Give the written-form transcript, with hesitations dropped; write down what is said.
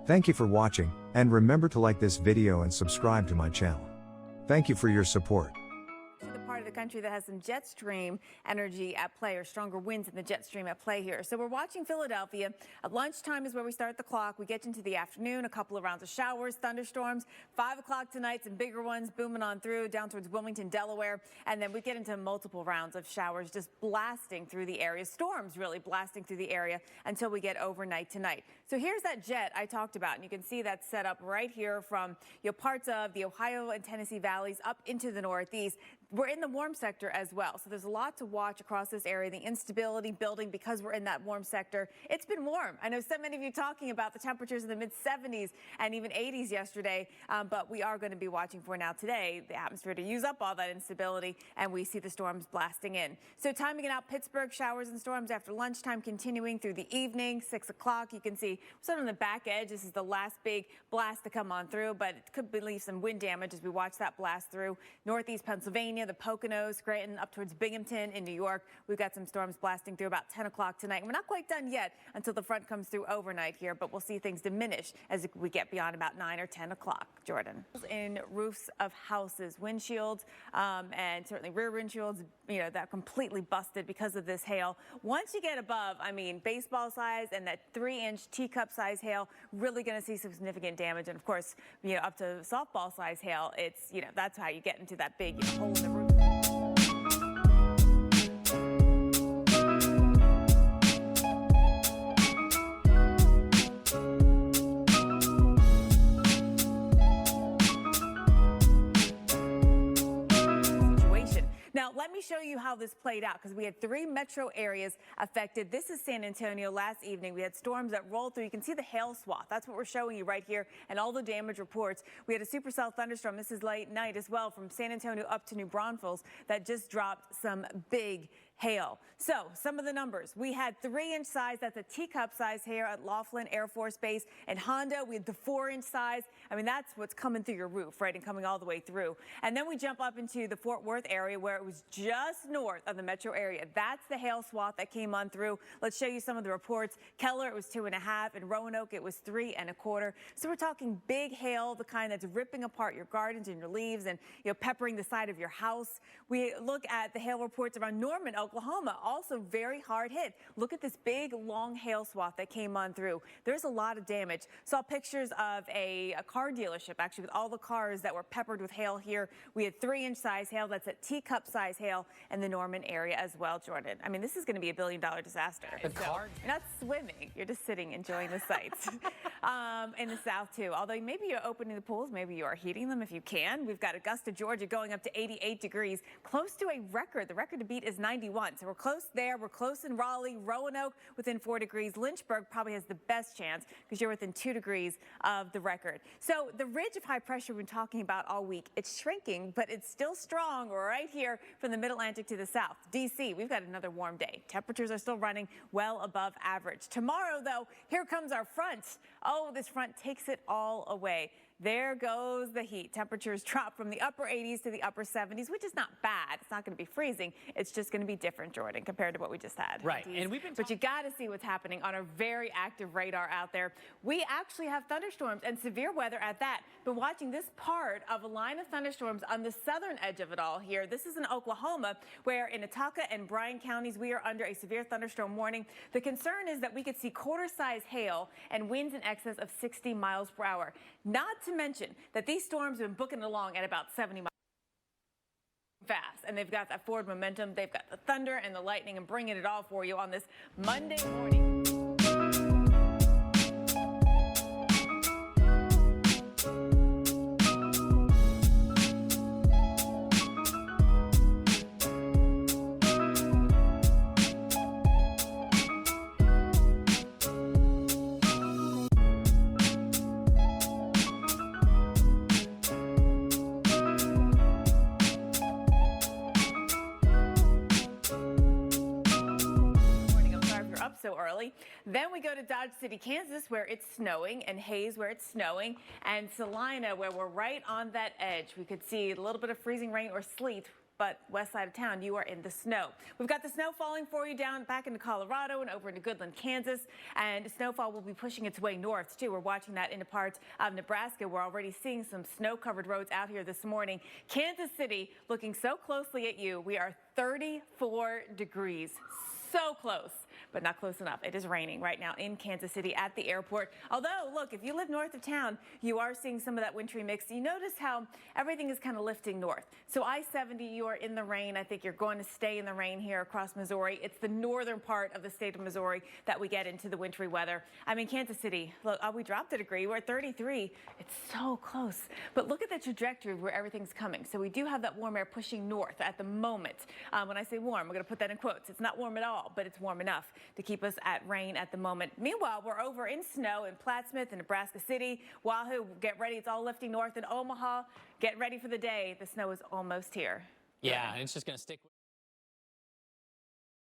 Thank you for watching, and remember to like this video and subscribe to my channel. Thank you for your support. The part of the country that has some jet stream energy at play, or stronger winds in the jet stream at play here. So we're watching Philadelphia. At lunchtime is where we start the clock. We get into the afternoon, a couple of rounds of showers, thunderstorms. 5 o'clock tonight, some bigger ones booming on through down towards Wilmington, Delaware. And then we get into multiple rounds of showers just blasting through the area. Storms really blasting through the area until we get overnight tonight. So here's that jet I talked about, and you can see that set up right here from parts of the Ohio and Tennessee valleys up into the Northeast. We're in the warm sector as well, so there's a lot to watch across this area. The instability building because we're in that warm sector. It's been warm. I know so many of you talking about the temperatures in the mid-70s and even 80s yesterday, but we are going to be watching for now today the atmosphere to use up all that instability, and we see the storms blasting in. So timing it out, Pittsburgh, showers and storms after lunchtime continuing through the evening. 6 o'clock, you can see sort of on the back edge. This is the last big blast to come on through, but it could leave some wind damage as we watch that blast through. Northeast Pennsylvania, the Poconos, Scranton, up towards Binghamton in New York. We've got some storms blasting through about 10 o'clock tonight. We're not quite done yet until the front comes through overnight here, but we'll see things diminish as we get beyond about 9 or 10 o'clock. Jordan. In roofs of houses, windshields, and certainly rear windshields, that completely busted because of this hail. Once you get above, baseball size and that 3-inch teacup size hail, really going to see some significant damage. And of course, up to softball size hail, it's, that's how you get into that big hole in the roof. Now, let me show you how this played out, because we had 3 metro areas affected. This is San Antonio last evening. We had storms that rolled through. You can see the hail swath. That's what we're showing you right here, and all the damage reports. We had a supercell thunderstorm. This is late night as well from San Antonio up to New Braunfels that just dropped some big hail. So some of the numbers. We had 3-inch size. That's a teacup size hail at Laughlin Air Force Base. And Hondo, we had the 4-inch size. That's what's coming through your roof, right, and coming all the way through. And then we jump up into the Fort Worth area where it was just north of the metro area. That's the hail swath that came on through. Let's show you some of the reports. Keller, it was 2.5. In Roanoke, it was 3.25. So we're talking big hail, the kind that's ripping apart your gardens and your leaves and peppering the side of your house. We look at the hail reports around Norman, Oklahoma, also very hard hit. Look at this big, long hail swath that came on through. There's a lot of damage. Saw pictures of a car dealership, actually, with all the cars that were peppered with hail here. We had 3-inch size hail. That's a teacup size hail in the Norman area as well, Jordan. This is going to be $1 billion disaster. The so car? You're not swimming. You're just sitting, enjoying the sights. In the south, too. Although maybe you're opening the pools. Maybe you are heating them if you can. We've got Augusta, Georgia, going up to 88 degrees, close to a record. The record to beat is 91. So we're close there. We're close in Raleigh, Roanoke within 4 degrees. Lynchburg probably has the best chance because you're within 2 degrees of the record. So the ridge of high pressure we've been talking about all week, it's shrinking, but it's still strong right here from the mid-Atlantic to the south. D.C., we've got another warm day. Temperatures are still running well above average. Tomorrow, though, here comes our front. Oh, this front takes it all away. There goes the heat. Temperatures drop from the upper 80s to the upper 70s, which is not bad. It's not going to be freezing. It's just going to be different, Jordan, compared to what we just had. Right. And we've been but you got to see what's happening on our very active radar out there. We actually have thunderstorms and severe weather at that. Been watching this part of a line of thunderstorms on the southern edge of it all here. This is in Oklahoma, where in Ataka and Bryan counties, we are under a severe thunderstorm warning. The concern is that we could see quarter-size hail and winds in excess of 60 miles per hour. Not to mention that these storms have been booking along at about 70 miles fast, and they've got that forward momentum. They've got the thunder and the lightning and bringing it all for you on this Monday morning. So early. Then we go to Dodge City, Kansas, where it's snowing, and Hayes, where it's snowing, and Salina, where we're right on that edge. We could see a little bit of freezing rain or sleet but west side of town, you are in the snow. We've got the snow falling for you down back into Colorado and over into Goodland, Kansas, and snowfall will be pushing its way north, too. We're watching that into parts of Nebraska. We're already seeing some snow-covered roads out here this morning. Kansas City looking so closely at you. We are 34 degrees. So close, but not close enough. It is raining right now in Kansas City at the airport. Although, look, if you live north of town, you are seeing some of that wintry mix. You notice how everything is kind of lifting north. So I-70, you are in the rain. I think you're going to stay in the rain here across Missouri. It's the northern part of the state of Missouri that we get into the wintry weather. I mean, Kansas City, look, we dropped a degree. We're at 33. It's so close. But look at the trajectory where everything's coming. So we do have that warm air pushing north at the moment. When I say warm, we're going to put that in quotes. It's not warm at all, but it's warm enough to keep us at rain at the moment. Meanwhile, we're over in snow in Plattsmouth and Nebraska City. Wahoo, get ready. It's all lifting north in Omaha. Get ready for the day. The snow is almost here. Yeah, and it's just going to stick.